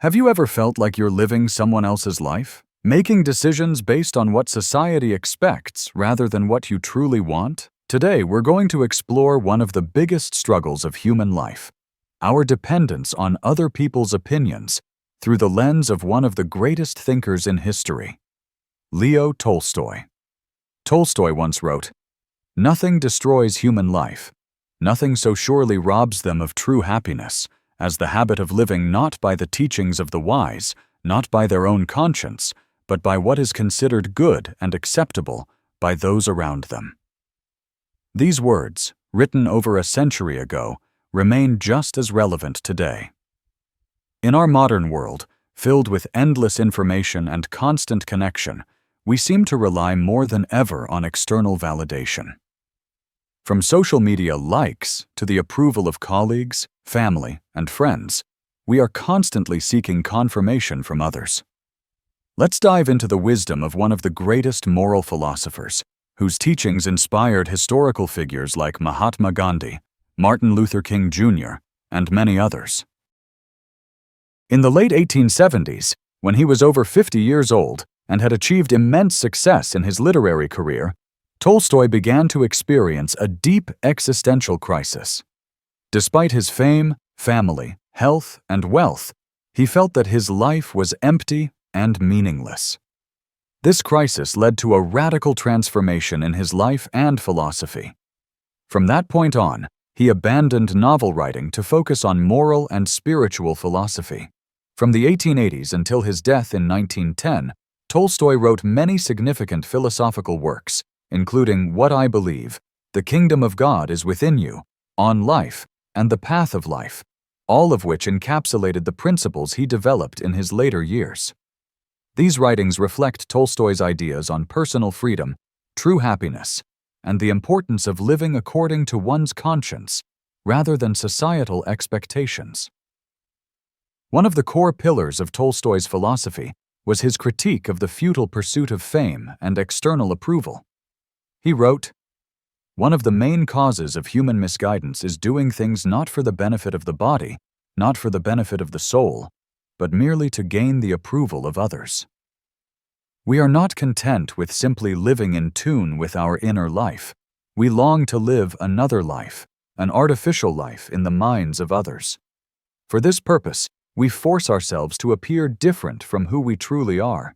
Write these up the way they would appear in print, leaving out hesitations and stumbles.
Have you ever felt like you're living someone else's life? Making decisions based on what society expects rather than what you truly want? Today, we're going to explore one of the biggest struggles of human life, our dependence on other people's opinions through the lens of one of the greatest thinkers in history, Leo Tolstoy. Tolstoy once wrote, "Nothing destroys human life. Nothing so surely robs them of true happiness as the habit of living not by the teachings of the wise, not by their own conscience, but by what is considered good and acceptable by those around them." These words, written over a century ago, remain just as relevant today. In our modern world, filled with endless information and constant connection, we seem to rely more than ever on external validation. From social media likes to the approval of colleagues, family, and friends, we are constantly seeking confirmation from others. Let's dive into the wisdom of one of the greatest moral philosophers, whose teachings inspired historical figures like Mahatma Gandhi, Martin Luther King Jr., and many others. In the late 1870s, when he was over 50 years old and had achieved immense success in his literary career, Tolstoy began to experience a deep existential crisis. Despite his fame, family, health, and wealth, he felt that his life was empty and meaningless. This crisis led to a radical transformation in his life and philosophy. From that point on, he abandoned novel writing to focus on moral and spiritual philosophy. From the 1880s until his death in 1910, Tolstoy wrote many significant philosophical works, including What I Believe, The Kingdom of God is Within You, On Life, and The Path of Life, all of which encapsulated the principles he developed in his later years. These writings reflect Tolstoy's ideas on personal freedom, true happiness, and the importance of living according to one's conscience rather than societal expectations. One of the core pillars of Tolstoy's philosophy was his critique of the futile pursuit of fame and external approval. He wrote, "One of the main causes of human misguidance is doing things not for the benefit of the body, not for the benefit of the soul, but merely to gain the approval of others. We are not content with simply living in tune with our inner life. We long to live another life, an artificial life in the minds of others. For this purpose, we force ourselves to appear different from who we truly are.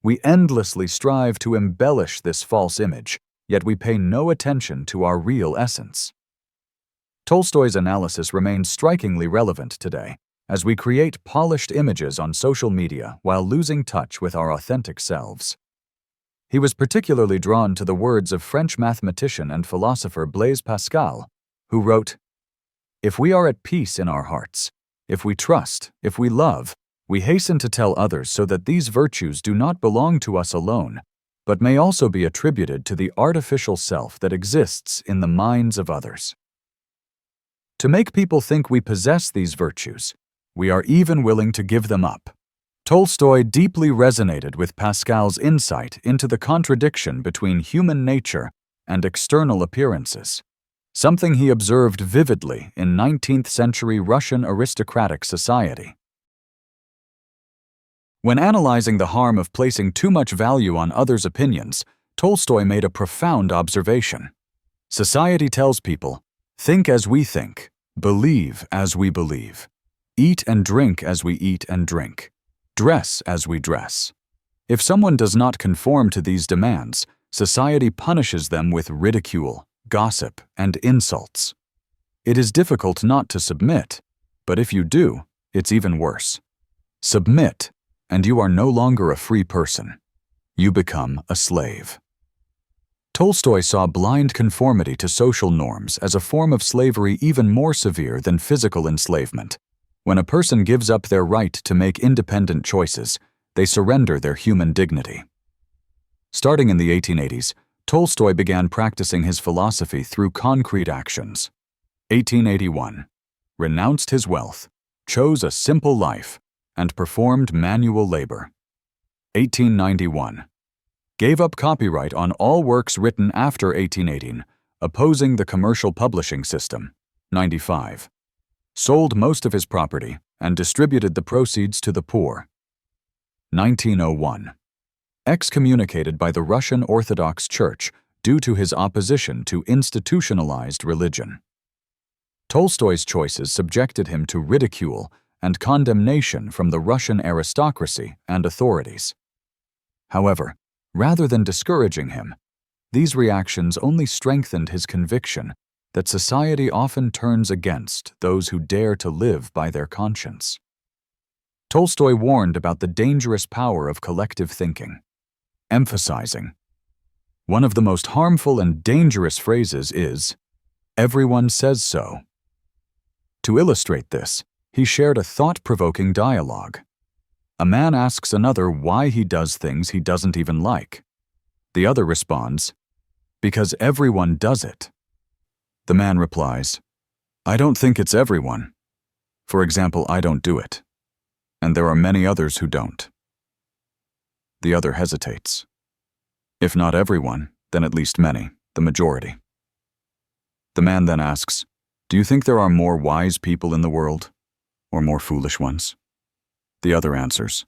We endlessly strive to embellish this false image, yet we pay no attention to our real essence." Tolstoy's analysis remains strikingly relevant today, as we create polished images on social media while losing touch with our authentic selves. He was particularly drawn to the words of French mathematician and philosopher Blaise Pascal, who wrote, "If we are at peace in our hearts, if we trust, if we love, we hasten to tell others so that these virtues do not belong to us alone, but may also be attributed to the artificial self that exists in the minds of others. To make people think we possess these virtues, we are even willing to give them up." Tolstoy deeply resonated with Pascal's insight into the contradiction between human nature and external appearances, something he observed vividly in 19th-century Russian aristocratic society. When analyzing the harm of placing too much value on others' opinions, Tolstoy made a profound observation. Society tells people, "Think as we think, believe as we believe, eat and drink as we eat and drink, dress as we dress." If someone does not conform to these demands, society punishes them with ridicule, gossip, and insults. It is difficult not to submit, but if you do, it's even worse. Submit, and you are no longer a free person. You become a slave. Tolstoy saw blind conformity to social norms as a form of slavery even more severe than physical enslavement. When a person gives up their right to make independent choices, they surrender their human dignity. Starting in the 1880s, Tolstoy began practicing his philosophy through concrete actions. 1881. Renounced his wealth, chose a simple life, and performed manual labor. 1891. Gave up copyright on all works written after 1818, opposing the commercial publishing system. 95. Sold most of his property and distributed the proceeds to the poor. 1901. Excommunicated by the Russian Orthodox Church due to his opposition to institutionalized religion. Tolstoy's choices subjected him to ridicule and condemnation from the Russian aristocracy and authorities. However, rather than discouraging him, these reactions only strengthened his conviction that society often turns against those who dare to live by their conscience. Tolstoy warned about the dangerous power of collective thinking, emphasizing, "One of the most harmful and dangerous phrases is, 'Everyone says so.'" To illustrate this, he shared a thought-provoking dialogue. A man asks another why he does things he doesn't even like. The other responds, "Because everyone does it." The man replies, "I don't think it's everyone. For example, I don't do it. And there are many others who don't." The other hesitates. "If not everyone, then at least many, the majority." The man then asks, "Do you think there are more wise people in the world, or more foolish ones?" The other answers,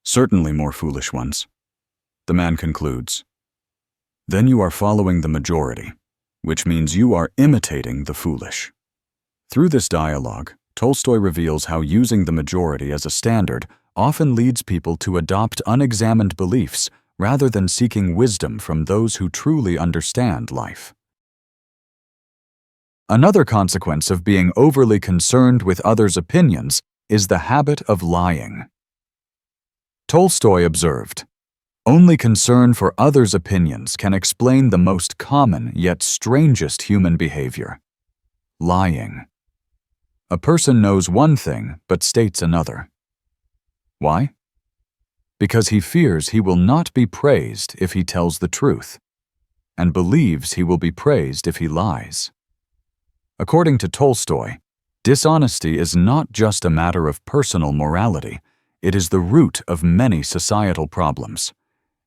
"Certainly more foolish ones." The man concludes, "Then you are following the majority, which means you are imitating the foolish." Through this dialogue, Tolstoy reveals how using the majority as a standard often leads people to adopt unexamined beliefs rather than seeking wisdom from those who truly understand life. Another consequence of being overly concerned with others' opinions is the habit of lying. Tolstoy observed, "Only concern for others' opinions can explain the most common yet strangest human behavior: lying. A person knows one thing but states another. Why? Because he fears he will not be praised if he tells the truth, and believes he will be praised if he lies." According to Tolstoy, dishonesty is not just a matter of personal morality, it is the root of many societal problems.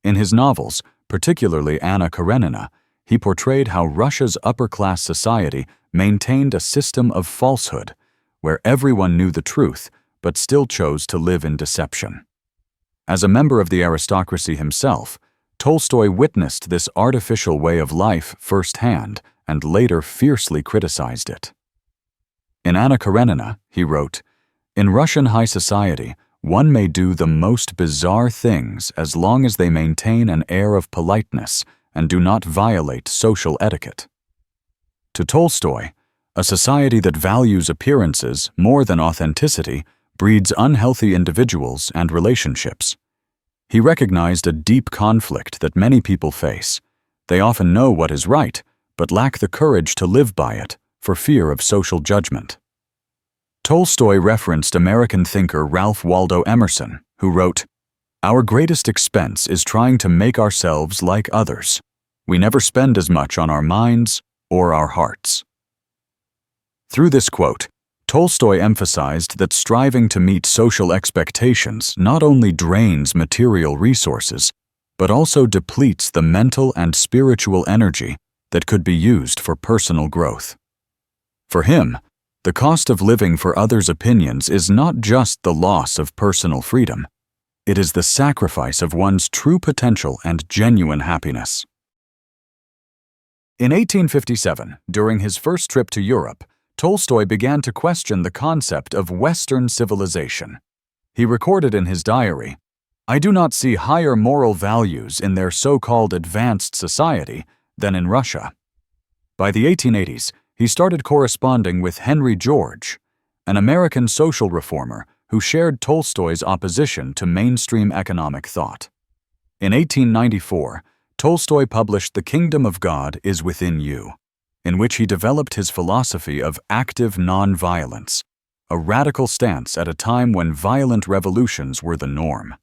In his novels, particularly Anna Karenina, he portrayed how Russia's upper-class society maintained a system of falsehood, where everyone knew the truth but still chose to live in deception. As a member of the aristocracy himself, Tolstoy witnessed this artificial way of life firsthand and later fiercely criticized it. In Anna Karenina, he wrote, "In Russian high society, one may do the most bizarre things as long as they maintain an air of politeness and do not violate social etiquette." To Tolstoy, a society that values appearances more than authenticity breeds unhealthy individuals and relationships. He recognized a deep conflict that many people face. They often know what is right, but lack the courage to live by it for fear of social judgment. Tolstoy referenced American thinker Ralph Waldo Emerson, who wrote, "Our greatest expense is trying to make ourselves like others. We never spend as much on our minds or our hearts." Through this quote, Tolstoy emphasized that striving to meet social expectations not only drains material resources, but also depletes the mental and spiritual energy that could be used for personal growth. For him, the cost of living for others' opinions is not just the loss of personal freedom. It is the sacrifice of one's true potential and genuine happiness. In 1857, during his first trip to Europe, Tolstoy began to question the concept of Western civilization. He recorded in his diary, "I do not see higher moral values in their so-called advanced society than in Russia." By the 1880s, he started corresponding with Henry George, an American social reformer who shared Tolstoy's opposition to mainstream economic thought. In 1894, Tolstoy published The Kingdom of God is Within You, in which he developed his philosophy of active nonviolence, a radical stance at a time when violent revolutions were the norm.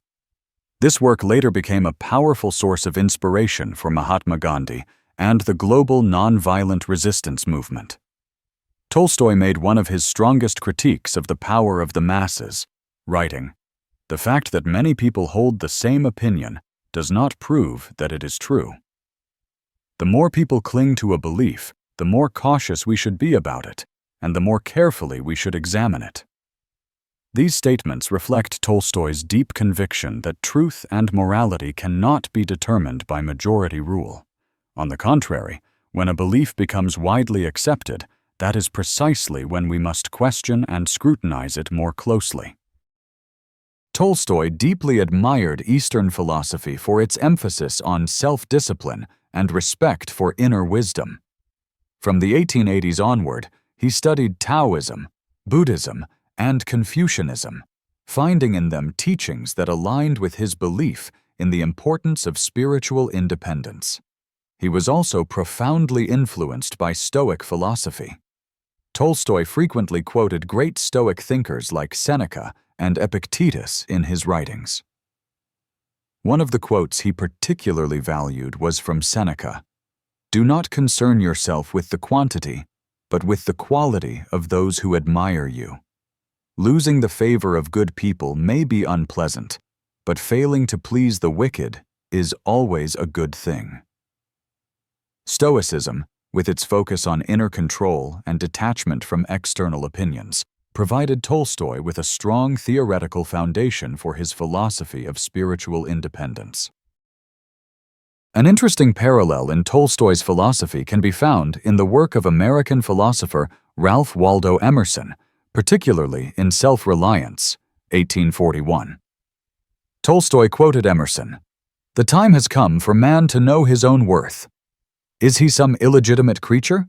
This work later became a powerful source of inspiration for Mahatma Gandhi and the global nonviolent resistance movement. Tolstoy made one of his strongest critiques of the power of the masses, writing, "The fact that many people hold the same opinion does not prove that it is true. The more people cling to a belief, the more cautious we should be about it, and the more carefully we should examine it." These statements reflect Tolstoy's deep conviction that truth and morality cannot be determined by majority rule. On the contrary, when a belief becomes widely accepted, that is precisely when we must question and scrutinize it more closely. Tolstoy deeply admired Eastern philosophy for its emphasis on self-discipline and respect for inner wisdom. From the 1880s onward, he studied Taoism, Buddhism, and Confucianism, finding in them teachings that aligned with his belief in the importance of spiritual independence. He was also profoundly influenced by Stoic philosophy. Tolstoy frequently quoted great Stoic thinkers like Seneca and Epictetus in his writings. One of the quotes he particularly valued was from Seneca: "Do not concern yourself with the quantity, but with the quality of those who admire you. Losing the favor of good people may be unpleasant, but failing to please the wicked is always a good thing." Stoicism, with its focus on inner control and detachment from external opinions, provided Tolstoy with a strong theoretical foundation for his philosophy of spiritual independence. An interesting parallel in Tolstoy's philosophy can be found in the work of American philosopher Ralph Waldo Emerson, particularly in Self-Reliance, 1841. Tolstoy quoted Emerson, "The time has come for man to know his own worth. Is he some illegitimate creature?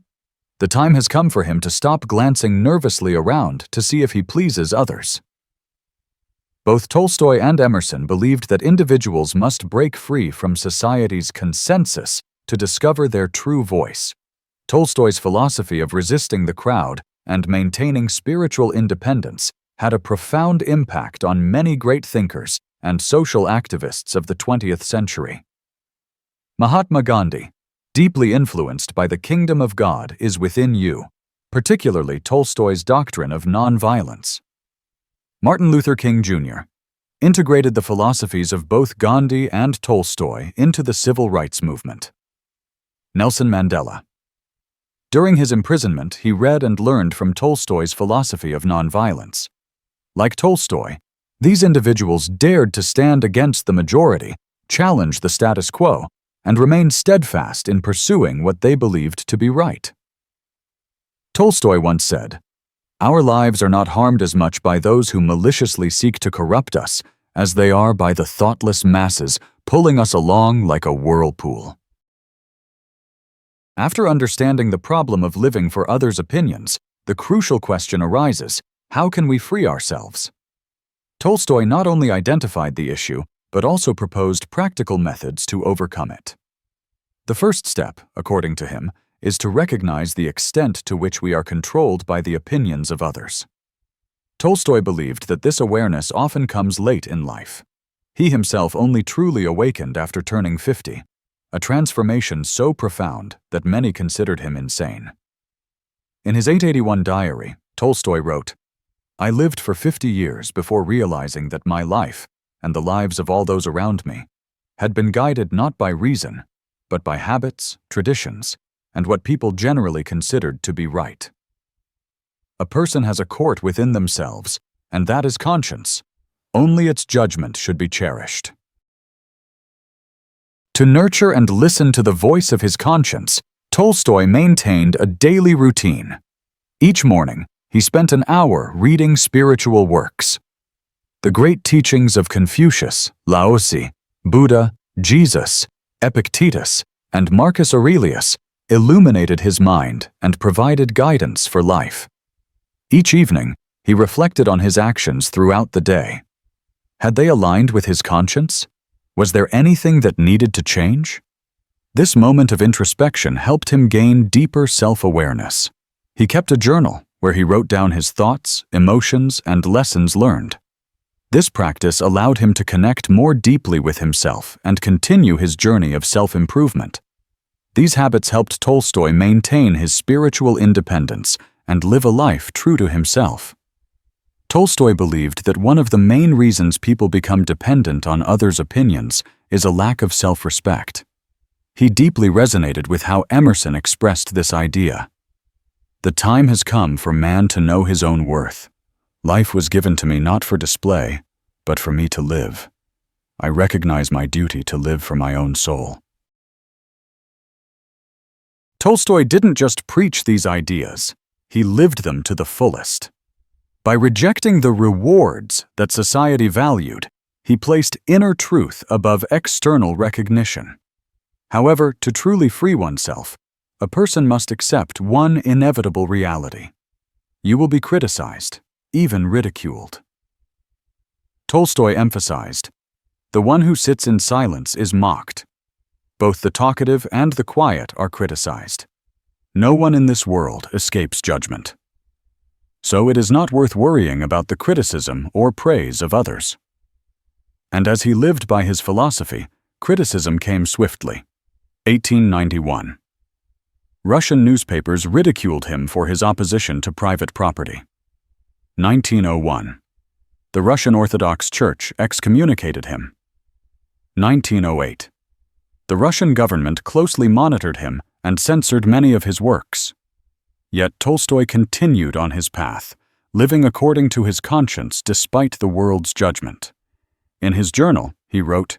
The time has come for him to stop glancing nervously around to see if he pleases others." Both Tolstoy and Emerson believed that individuals must break free from society's consensus to discover their true voice. Tolstoy's philosophy of resisting the crowd and maintaining spiritual independence had a profound impact on many great thinkers and social activists of the 20th century. Mahatma Gandhi, deeply influenced by the kingdom of God is within you, particularly Tolstoy's doctrine of nonviolence. Martin Luther King Jr. integrated the philosophies of both Gandhi and Tolstoy into the civil rights movement. Nelson Mandela. During his imprisonment, he read and learned from Tolstoy's philosophy of nonviolence. Like Tolstoy, these individuals dared to stand against the majority, challenge the status quo, and remained steadfast in pursuing what they believed to be right. Tolstoy once said, "Our lives are not harmed as much by those who maliciously seek to corrupt us as they are by the thoughtless masses pulling us along like a whirlpool." After understanding the problem of living for others' opinions, the crucial question arises: how can we free ourselves? Tolstoy not only identified the issue, but also proposed practical methods to overcome it. The first step, according to him, is to recognize the extent to which we are controlled by the opinions of others. Tolstoy believed that this awareness often comes late in life. He himself only truly awakened after turning 50, a transformation so profound that many considered him insane. In his 881 diary, Tolstoy wrote, "I lived for 50 years before realizing that my life, and the lives of all those around me, had been guided not by reason, but by habits, traditions, and what people generally considered to be right." A person has a court within themselves, and that is conscience. Only its judgment should be cherished. To nurture and listen to the voice of his conscience, Tolstoy maintained a daily routine. Each morning, he spent an hour reading spiritual works. The great teachings of Confucius, Laozi, Buddha, Jesus, Epictetus, and Marcus Aurelius illuminated his mind and provided guidance for life. Each evening, he reflected on his actions throughout the day. Had they aligned with his conscience? Was there anything that needed to change? This moment of introspection helped him gain deeper self-awareness. He kept a journal where he wrote down his thoughts, emotions, and lessons learned. This practice allowed him to connect more deeply with himself and continue his journey of self-improvement. These habits helped Tolstoy maintain his spiritual independence and live a life true to himself. Tolstoy believed that one of the main reasons people become dependent on others' opinions is a lack of self-respect. He deeply resonated with how Emerson expressed this idea. "The time has come for man to know his own worth. Life was given to me not for display, but for me to live. I recognize my duty to live for my own soul. Tolstoy didn't just preach these ideas, he lived them to the fullest. By rejecting the rewards that society valued, he placed inner truth above external recognition. However, to truly free oneself, a person must accept one inevitable reality. You will be criticized, even ridiculed. Tolstoy emphasized, "The one who sits in silence is mocked. Both the talkative and the quiet are criticized. No one in this world escapes judgment. So it is not worth worrying about the criticism or praise of others." And as he lived by his philosophy, criticism came swiftly. 1891. Russian newspapers ridiculed him for his opposition to private property. 1901. The Russian Orthodox Church excommunicated him. 1908. The Russian government closely monitored him and censored many of his works. Yet Tolstoy continued on his path, living according to his conscience despite the world's judgment. In his journal, he wrote,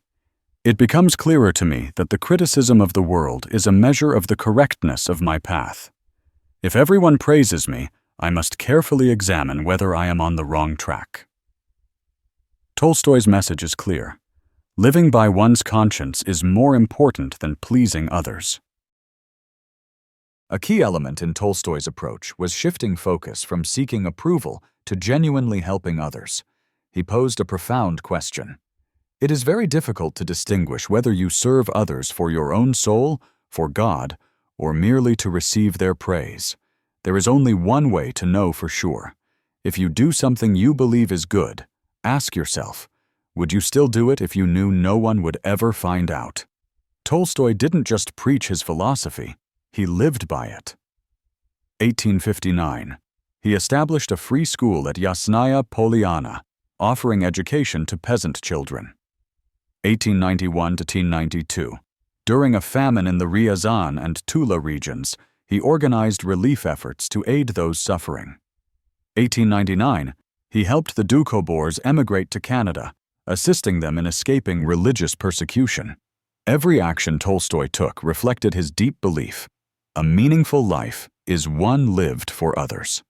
"It becomes clearer to me that the criticism of the world is a measure of the correctness of my path. If everyone praises me, I must carefully examine whether I am on the wrong track." Tolstoy's message is clear. Living by one's conscience is more important than pleasing others. A key element in Tolstoy's approach was shifting focus from seeking approval to genuinely helping others. He posed a profound question. It is very difficult to distinguish whether you serve others for your own soul, for God, or merely to receive their praise. There is only one way to know for sure. If you do something you believe is good, ask yourself, would you still do it if you knew no one would ever find out? Tolstoy didn't just preach his philosophy, he lived by it. 1859. He established a free school at Yasnaya Poliana, offering education to peasant children. 1891 to 1892. During a famine in the Ryazan and Tula regions, he organized relief efforts to aid those suffering. 1899. He helped the Doukhobors emigrate to Canada, assisting them in escaping religious persecution. Every action Tolstoy took reflected his deep belief: a meaningful life is one lived for others.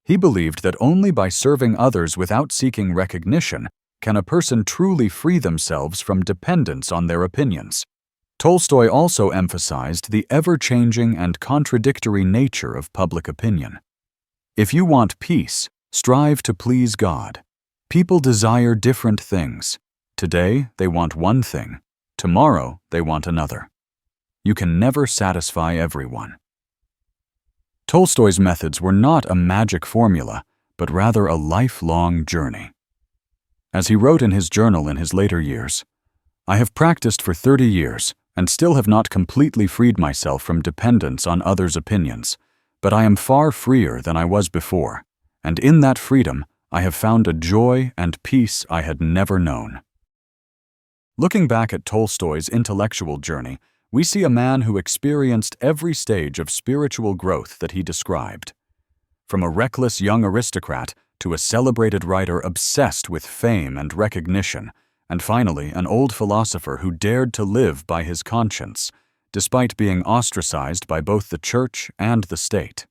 He believed that only by serving others without seeking recognition can a person truly free themselves from dependence on their opinions. Tolstoy also emphasized the ever-changing and contradictory nature of public opinion. If you want peace, strive to please God. People desire different things. Today, they want one thing. Tomorrow, they want another. You can never satisfy everyone. Tolstoy's methods were not a magic formula, but rather a lifelong journey. As he wrote in his journal in his later years, "I have practiced for 30 years and still have not completely freed myself from dependence on others' opinions, but I am far freer than I was before, and in that freedom, I have found a joy and peace I had never known." Looking back at Tolstoy's intellectual journey, we see a man who experienced every stage of spiritual growth that he described. From a reckless young aristocrat to a celebrated writer obsessed with fame and recognition, and finally an old philosopher who dared to live by his conscience, despite being ostracized by both the church and the state.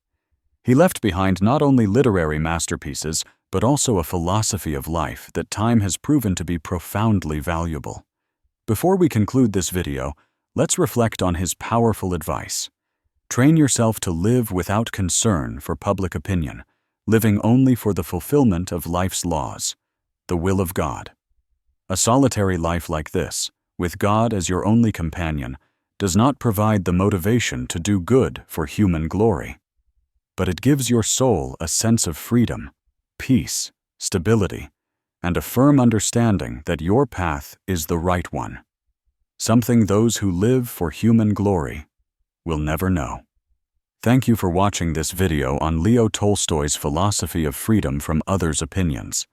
He left behind not only literary masterpieces, but also a philosophy of life that time has proven to be profoundly valuable. Before we conclude this video, let's reflect on his powerful advice. Train yourself to live without concern for public opinion, living only for the fulfillment of life's laws, the will of God. A solitary life like this, with God as your only companion, does not provide the motivation to do good for human glory, but it gives your soul a sense of freedom, peace, stability, and a firm understanding that your path is the right one, something those who live for human glory will never know. Thank you for watching this video on Leo Tolstoy's philosophy of freedom from others' opinions.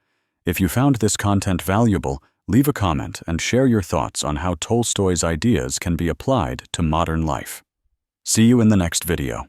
If you found this content valuable, leave a comment and share your thoughts on how Tolstoy's ideas can be applied to modern life. See you in the next video.